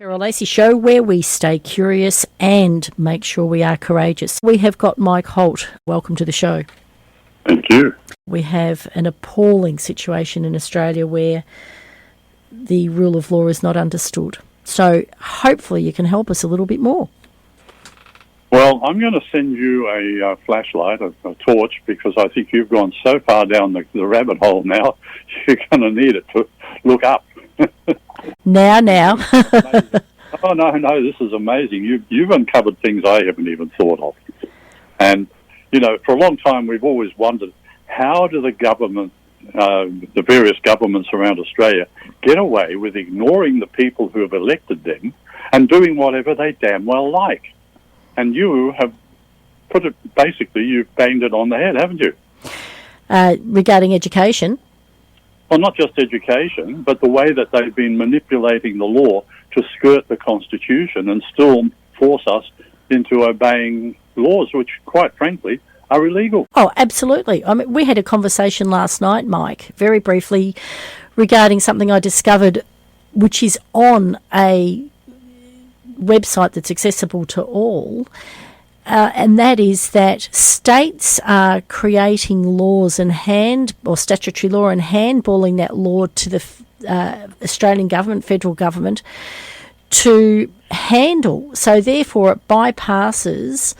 Cheryl Lacey Show, where we stay curious and make sure we are courageous. We have got Mike Holt. Welcome to the show. Thank you. We have an appalling situation in Australia where the rule of law is not understood. So hopefully you can help us a little bit more. Well, I'm going to send you a flashlight, a torch, because I think you've gone so far down the rabbit hole now, you're going to need it to look up. Now. Oh, no, this is amazing. You've uncovered things I haven't even thought of. And, for a long time we've always wondered, how do the government, the various governments around Australia, get away with ignoring the people who have elected them and doing whatever they damn well like? And you have you've banged it on the head, haven't you? Regarding education? Well, not just education, but the way that they've been manipulating the law to skirt the Constitution and still force us into obeying laws which, quite frankly, are illegal. Oh, absolutely. I mean, we had a conversation last night, Mike, very briefly, regarding something I discovered, which is on a website that's accessible to all, and that is that states are creating laws or statutory law and handballing that law to the Australian government, federal government, to handle. So therefore it bypasses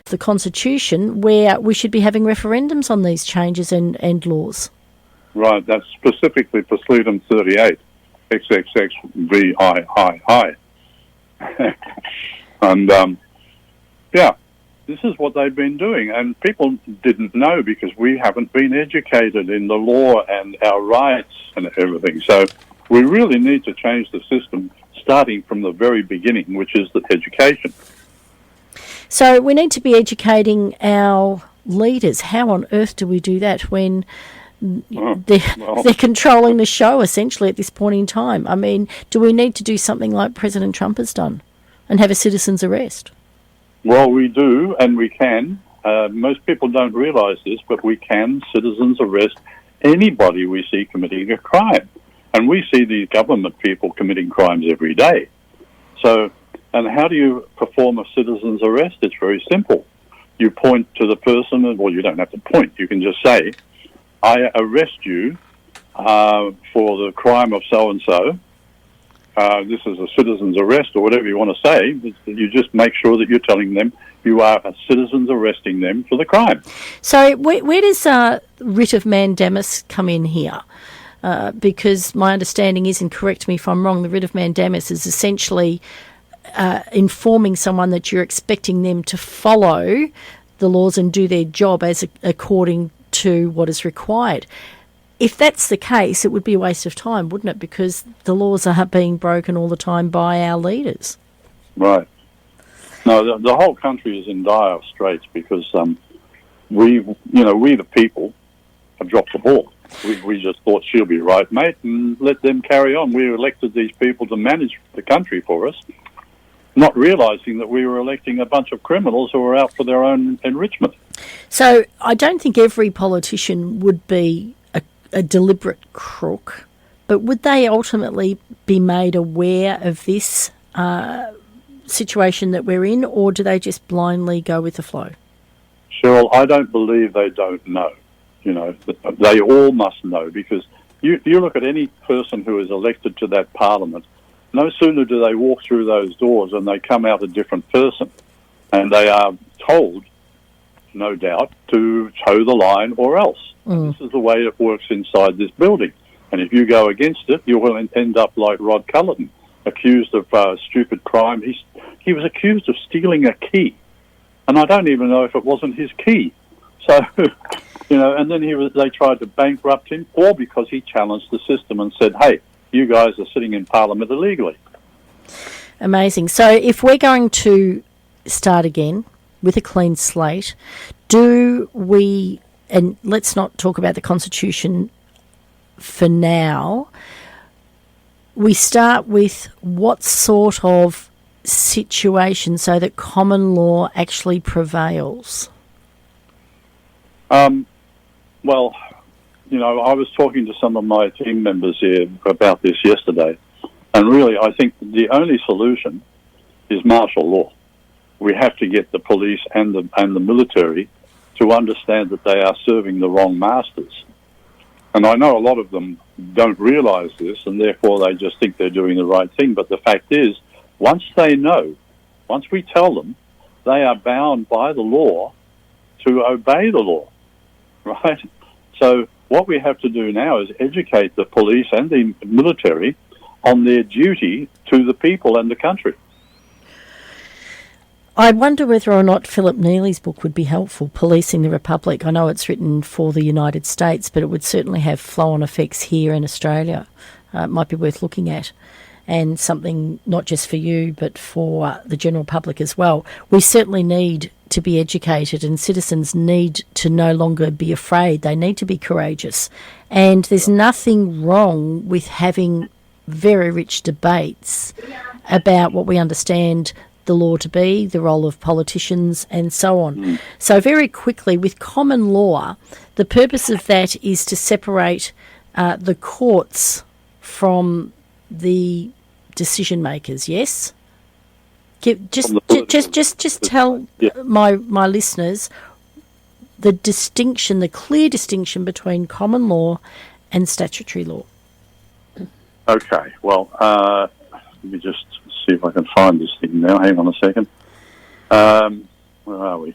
the Constitution, where we should be having referendums on these changes and laws. Right, that's specifically Pursuit 38, XXXVIII. And, this is what they've been doing. And people didn't know because we haven't been educated in the law and our rights and everything. So we really need to change the system starting from the very beginning, which is the education. So we need to be educating our leaders. How on earth do we do that when they're controlling the show, essentially, at this point in time? I mean, do we need to do something like President Trump has done and have a citizen's arrest? Well, we do, and we can. Most people don't realise this, but we can citizens arrest anybody we see committing a crime. And we see these government people committing crimes every day. So, and how do you perform a citizen's arrest? It's very simple. You point to the person, well, you don't have to point. You can just say, I arrest you for the crime of so-and-so. This is a citizen's arrest, or whatever you want to say. You just make sure that you're telling them you are a citizen's arresting them for the crime. So where does writ of mandamus come in here? Because my understanding is, and correct me if I'm wrong, the writ of mandamus is essentially informing someone that you're expecting them to follow the laws and do their job as according to what is required. If that's the case, it would be a waste of time, wouldn't it? Because the laws are being broken all the time by our leaders. Right. No, the whole country is in dire straits because we the people have dropped the ball. We just thought she'll be right, mate, and let them carry on. We elected these people to manage the country for us, not realising that we were electing a bunch of criminals who were out for their own enrichment. So I don't think every politician would be a deliberate crook, but would they ultimately be made aware of this situation that we're in, or do they just blindly go with the flow? Cheryl, I don't believe they don't know. They all must know, because you look at any person who is elected to that parliament, no sooner do they walk through those doors and they come out a different person, and they are told, no doubt, to toe the line or else. This is the way it works inside this building. And if you go against it, you will end up like Rod Culleton, accused of stupid crime. He was accused of stealing a key, and I don't even know if it wasn't his key. So, and then they tried to bankrupt him, all because he challenged the system and said, hey, you guys are sitting in Parliament illegally. Amazing. So if we're going to start again with a clean slate, do we, and let's not talk about the Constitution for now, we start with what sort of situation so that common law actually prevails? I was talking to some of my team members here about this yesterday, And really, I think the only solution is martial law. We have to get the police and the military to understand that they are serving the wrong masters. And I know a lot of them don't realise this, and therefore they just think they're doing the right thing. But the fact is, once they know, once we tell them, they are bound by the law to obey the law, right? So what we have to do now is educate the police and the military on their duty to the people and the country. I wonder whether or not Philip Neely's book would be helpful, Policing the Republic. I know it's written for the United States, but it would certainly have flow-on effects here in Australia. It might be worth looking at, and something not just for you, but for the general public as well. We certainly need to be educated, and citizens need to no longer be afraid. They need to be courageous. And there's nothing wrong with having very rich debates about what we understand the law to be, the role of politicians, and so on. So very quickly, with common law, the purpose of that is to separate the courts from the decision makers. Yes, just tell my listeners the distinction, the clear distinction between common law and statutory law. Okay, well, let me just see if I can find this thing now. Hang on a second. Where are we?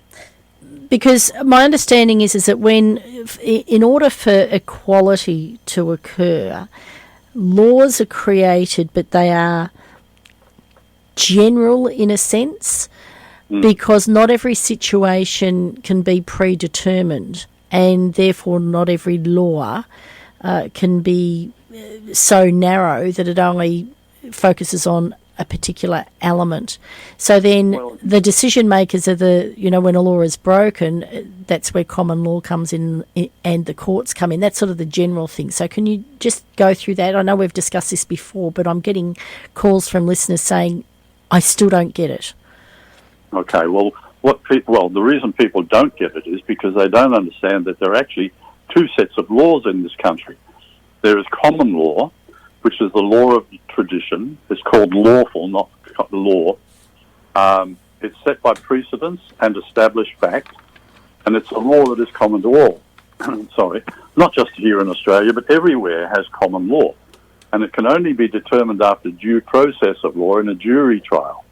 Because my understanding is that in order for equality to occur, laws are created, but they are general in a sense, because not every situation can be predetermined, and therefore not every law can be so narrow that it only focuses on a particular element. So then the decision makers are when a law is broken, that's where common law comes in and the courts come in. That's sort of the general thing. So can you just go through that? I know we've discussed this before, but I'm getting calls from listeners saying, I still don't get it. Okay, well, the reason people don't get it is because they don't understand that there are actually two sets of laws in this country. There is common law, which is the law of tradition. It's called lawful, not law. It's set by precedents and established fact, and it's a law that is common to all. Sorry, not just here in Australia, but everywhere has common law. And it can only be determined after due process of law in a jury trial.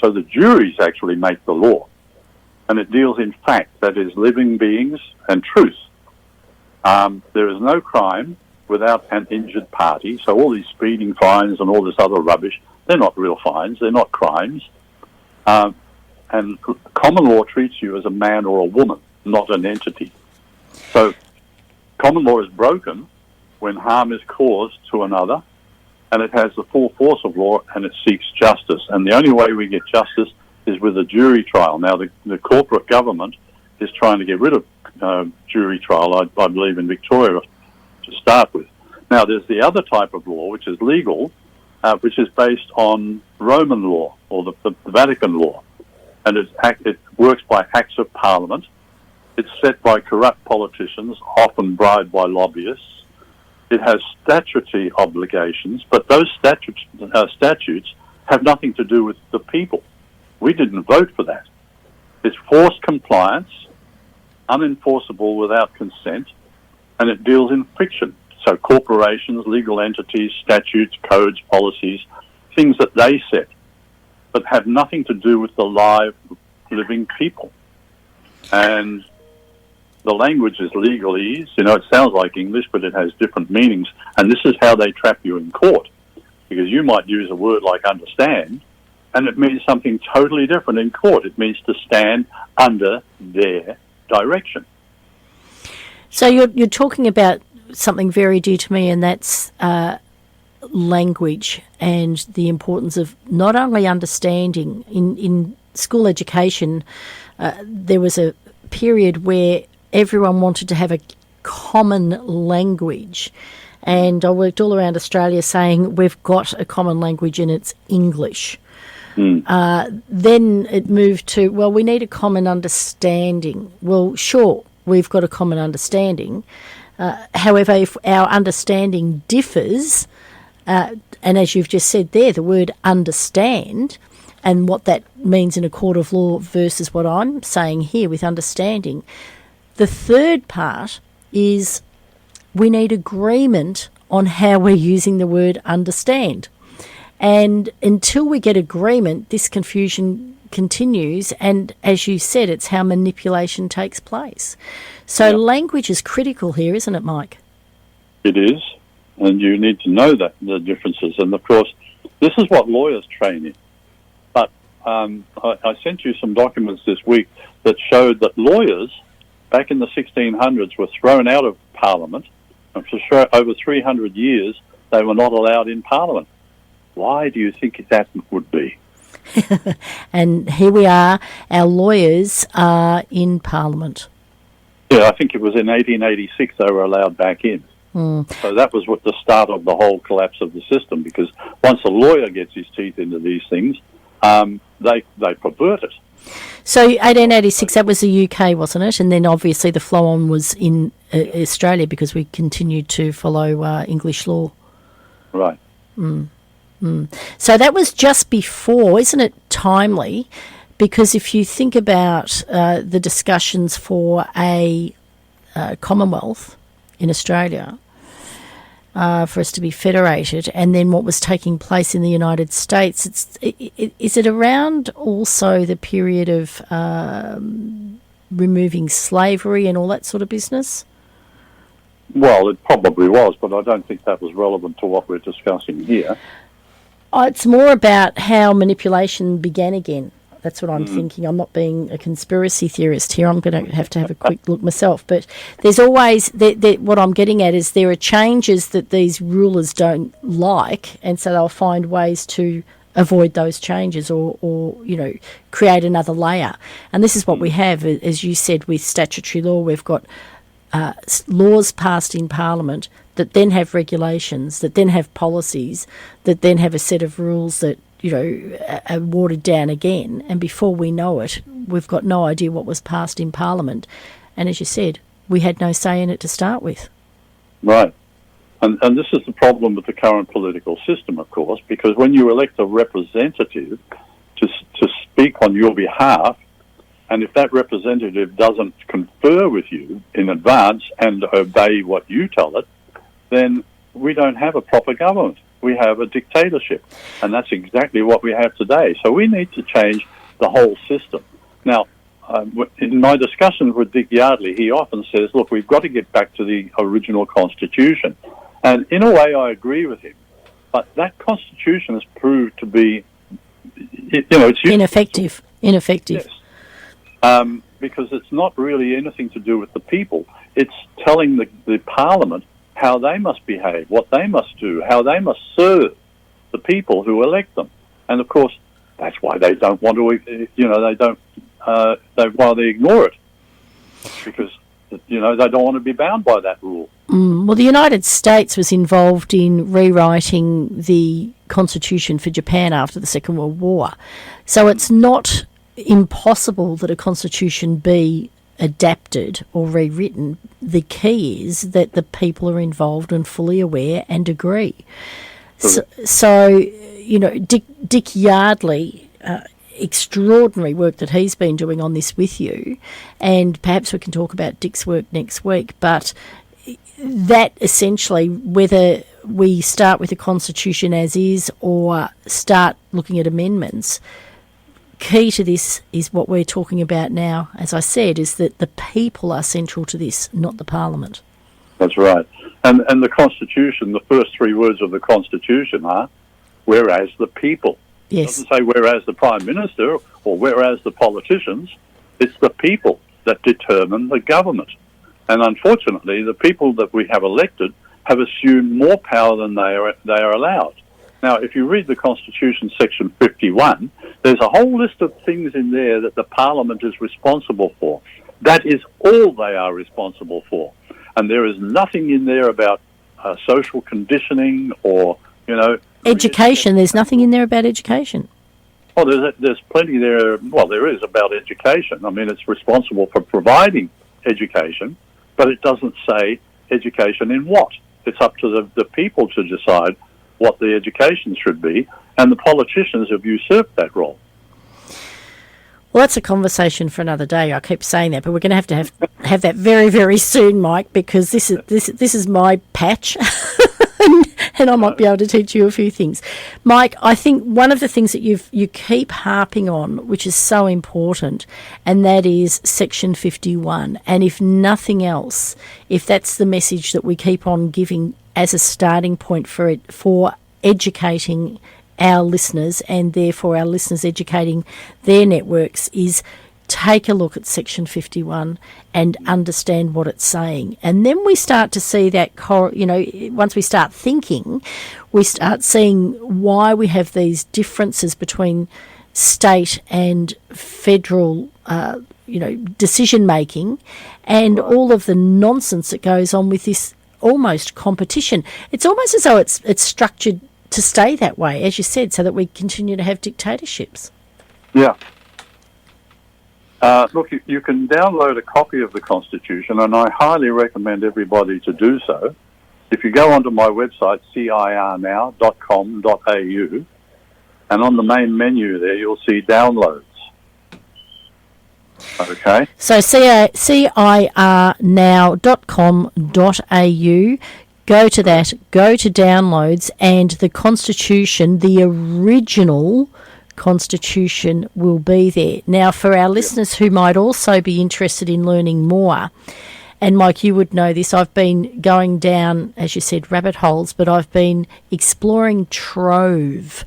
So the juries actually make the law. And it deals in fact, that is, living beings and truth. There is no crime without an injured party. So all these speeding fines and all this other rubbish, they're not real fines, they're not crimes. And common law treats you as a man or a woman, not an entity. So common law is broken when harm is caused to another, and it has the full force of law, and it seeks justice. And the only way we get justice is with a jury trial. Now, the corporate government is trying to get rid of jury trial, I believe, in Victoria to start with. Now, there's the other type of law, which is legal, which is based on Roman law, or the Vatican law. And it works by acts of parliament. It's set by corrupt politicians, often bribed by lobbyists. It has statutory obligations, but those statutes have nothing to do with the people. We didn't vote for that. It's forced compliance, unenforceable without consent, and it deals in fiction. So corporations, legal entities, statutes, codes, policies, things that they set, but have nothing to do with the live, living people. And the language is legalese. It sounds like English, but it has different meanings. And this is how they trap you in court, because you might use a word like understand, and it means something totally different in court. It means to stand under their direction. So you're talking about something very dear to me, and that's language and the importance of not only understanding. In school education, there was a period where everyone wanted to have a common language, and I worked all around Australia saying we've got a common language and it's English. Then it moved to, well, we need a common understanding. Well, sure, we've got a common understanding. However, if our understanding differs, And as you've just said there, the word understand and what that means in a court of law versus what I'm saying here with understanding. The third part is we need agreement on how we're using the word understand. And until we get agreement, this confusion continues. And as you said, it's how manipulation takes place. So language is critical here, isn't it, Mike? It is. And you need to know that, the differences. And, of course, this is what lawyers train in. But I sent you some documents this week that showed that lawyers back in the 1600s were thrown out of Parliament. And for sure, over 300 years, they were not allowed in Parliament. Why do you think that would be? And here we are, our lawyers are in Parliament. Yeah, I think it was in 1886 they were allowed back in. So that was what the start of the whole collapse of the system, because once a lawyer gets his teeth into these things, they pervert it. So 1886, that was the UK, wasn't it? And then obviously the flow-on was in Australia because we continued to follow English law. Right. So that was just before, isn't it timely? Because if you think about the discussions for a Commonwealth in Australia, for us to be federated, and then what was taking place in the United States, is it around also the period of removing slavery and all that sort of business? Well, it probably was, but I don't think that was relevant to what we're discussing here. It's more about how manipulation began again. That's what I'm thinking. I'm not being a conspiracy theorist here. I'm going to have a quick look myself. But there's always, what I'm getting at is there are changes that these rulers don't like, and so they'll find ways to avoid those changes or create another layer. And this is what we have, as you said, with statutory law. We've got laws passed in Parliament that then have regulations, that then have policies, that then have a set of rules that are watered down again, and before we know it, we've got no idea what was passed in Parliament. And as you said, we had no say in it to start with. Right. And this is the problem with the current political system, of course, because when you elect a representative to speak on your behalf, and if that representative doesn't confer with you in advance and obey what you tell it, then we don't have a proper government. We have a dictatorship, and that's exactly what we have today. So we need to change the whole system. Now, in my discussions with Dick Yardley, he often says, look, we've got to get back to the original Constitution. And in a way, I agree with him. But that Constitution has proved to be, it's ineffective. Yes. Because it's not really anything to do with the people. It's telling the Parliament how they must behave, what they must do, how they must serve the people who elect them. And, of course, that's why they don't want to, why they ignore it. Because, they don't want to be bound by that rule. Well, the United States was involved in rewriting the Constitution for Japan after the Second World War. So it's not impossible that a Constitution be adapted or rewritten. The key is that the people are involved and fully aware and agree. So Dick Yardley, extraordinary work that he's been doing on this with you, and perhaps we can talk about Dick's work next week, but that essentially, whether we start with the Constitution as is or start looking at amendments, key to this is what we're talking about now, as I said, is that the people are central to this, not the Parliament. That's right. And the Constitution, the first three words of the Constitution are, whereas the people. Yes. It doesn't say whereas the Prime Minister or whereas the politicians. It's the people that determine the government. And unfortunately, the people that we have elected have assumed more power than they are allowed. Now, if you read the Constitution, Section 51, there's a whole list of things in there that the Parliament is responsible for. That is all they are responsible for. And there is nothing in there about social conditioning or, education. There's nothing in there about education. Oh, there's plenty there. Well, there is about education. I mean, it's responsible for providing education, but it doesn't say education in what. It's up to the people to decide what the education should be, and the politicians have usurped that role. Well, that's a conversation for another day. I keep saying that, but we're going to have that very, very soon, Mike, because this is my patch, and I might be able to teach you a few things. Mike, I think one of the things that you keep harping on, which is so important, and that is Section 51. And if nothing else, if that's the message that we keep on giving as a starting point for educating our listeners, and therefore our listeners educating their networks, is take a look at Section 51 and understand what it's saying. And then we start to see that, once we start thinking, we start seeing why we have these differences between state and federal decision making, and all of the nonsense that goes on with this almost competition. It's almost as though it's structured to stay that way, as you said, so that we continue to have dictatorships. Yeah. Look, you can download a copy of the Constitution, and I highly recommend everybody to do so. If you go onto my website, cirnow.com.au, and on the main menu there, you'll see downloads. Okay. So cirnow.com.au. Go to that, go to downloads, and the Constitution, the original Constitution, will be there. Now, for our listeners who might also be interested in learning more, and Mike, you would know this, I've been going down, as you said, rabbit holes, but I've been exploring Trove.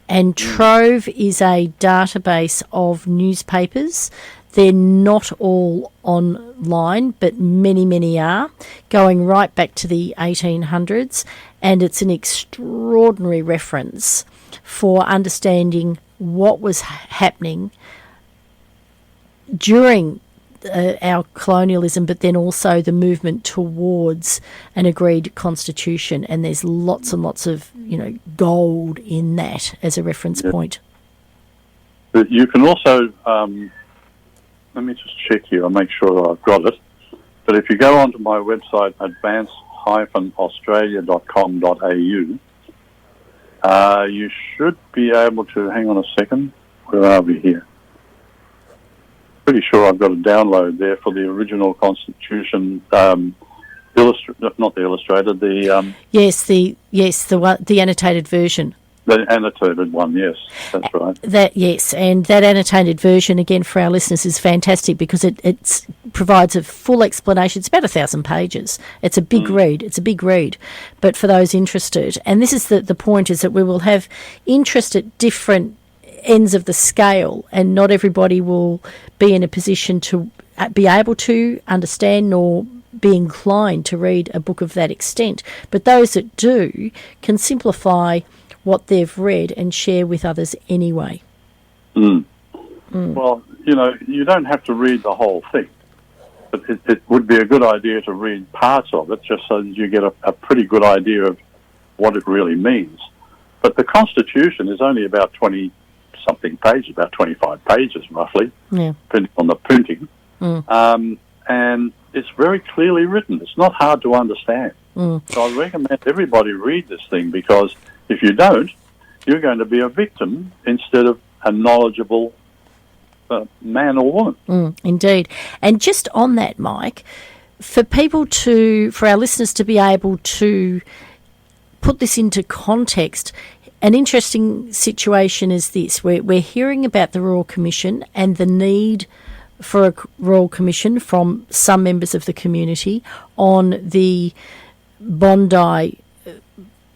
And Trove is a database of newspapers. They're not all online, but many, many are, going right back to the 1800s, and it's an extraordinary reference for understanding what was happening during our colonialism, but then also the movement towards an agreed constitution. And there's lots and lots of, gold in that as a reference point. But you can also... let me just check here and make sure that I've got it. But if you go onto my website, advance-australia.com.au, you should be able to... Hang on a second. Where are we here? Pretty sure I've got a download there for the original Constitution, not the illustrated, the... the annotated version. The annotated one, yes, that's right. And that annotated version, again, for our listeners, is fantastic because it provides a full explanation. It's about 1,000 pages. It's a big read. It's a big read. But for those interested, and this is the point, is that we will have interest at different ends of the scale, and not everybody will be in a position to be able to understand nor be inclined to read a book of that extent. But those that do can simplify what they've read and share with others anyway. Well, you don't have to read the whole thing, but it would be a good idea to read parts of it just so that you get a pretty good idea of what it really means. But the Constitution is only about 20-something pages, about 25 pages roughly, depending on the printing. And it's very clearly written. It's not hard to understand. So I recommend everybody read this thing, because if you don't, you're going to be a victim instead of a knowledgeable man or woman. Indeed. And just on that, Mike, for our listeners to be able to put this into context, an interesting situation is this. We're hearing about the Royal Commission and the need for a Royal Commission from some members of the community on the Bondi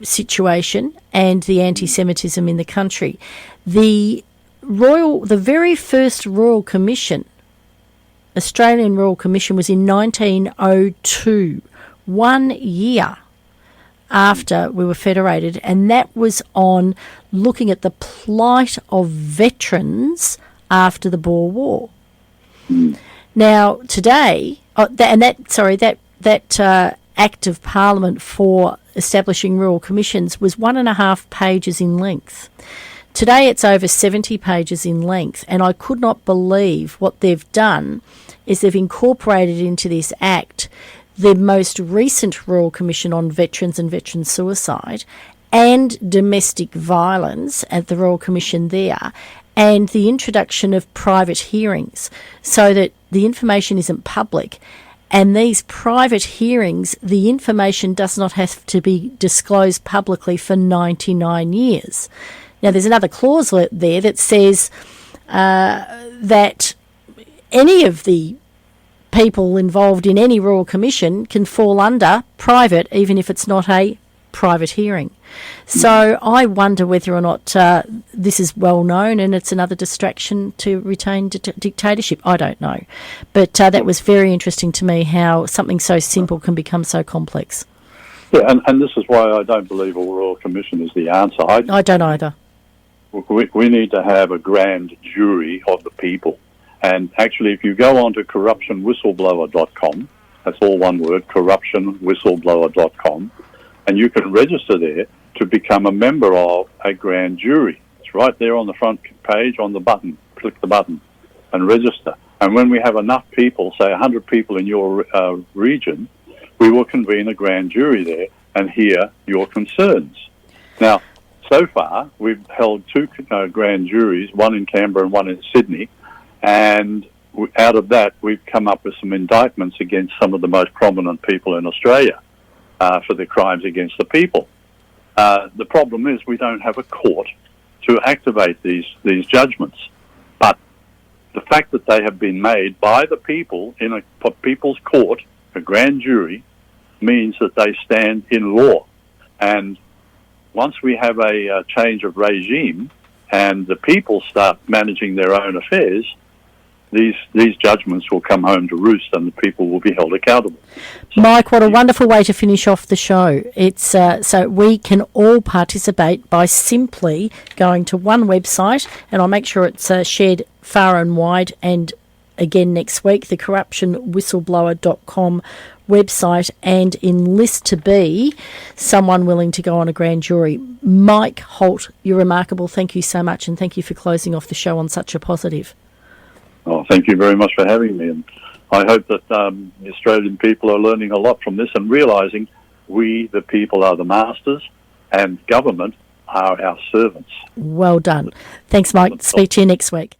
situation and the anti-Semitism in the country. The very first Royal Commission, Australian Royal Commission, was in 1902, 1 year after we were federated, and that was on looking at the plight of veterans after the Boer War. Now, today, that Act of Parliament for establishing Royal Commissions was 1.5 pages in length. Today it's over 70 pages in length, and I could not believe what they've done is they've incorporated into this Act the most recent Royal Commission on Veterans and Veteran Suicide and domestic violence at the Royal Commission there, and the introduction of private hearings so that the information isn't public. And these private hearings, the information does not have to be disclosed publicly for 99 years. Now, there's another clause there that says that any of the people involved in any Royal Commission can fall under private, even if it's not a private hearing. So I wonder whether or not this is well known and it's another distraction to retain dictatorship. I don't know. But that was very interesting to me, how something so simple can become so complex. Yeah, and this is why I don't believe a Royal Commission is the answer. I don't either. We need to have a grand jury of the people. And actually, if you go on to corruptionwhistleblower.com, that's all one word, corruptionwhistleblower.com, and you can register there to become a member of a grand jury. It's right there on the front page on the button. Click the button and register. And when we have enough people, say 100 people in your region, we will convene a grand jury there and hear your concerns. Now, so far, we've held two grand juries, one in Canberra and one in Sydney, and out of that, we've come up with some indictments against some of the most prominent people in Australia for their crimes against the people. The problem is we don't have a court to activate these judgments. But the fact that they have been made by the people in a people's court, a grand jury, means that they stand in law. And once we have a change of regime and the people start managing their own affairs, these judgments will come home to roost and the people will be held accountable. So, Mike, what a wonderful way to finish off the show. It's so we can all participate by simply going to one website, and I'll make sure it's shared far and wide, and again next week, the corruptionwhistleblower.com website, and enlist to be someone willing to go on a grand jury. Mike Holt, you're remarkable. Thank you so much, and thank you for closing off the show on such a positive. Oh, thank you very much for having me, and I hope that the Australian people are learning a lot from this and realising we, the people, are the masters and government are our servants. Well done. Thanks, Mike. Speak to you next week.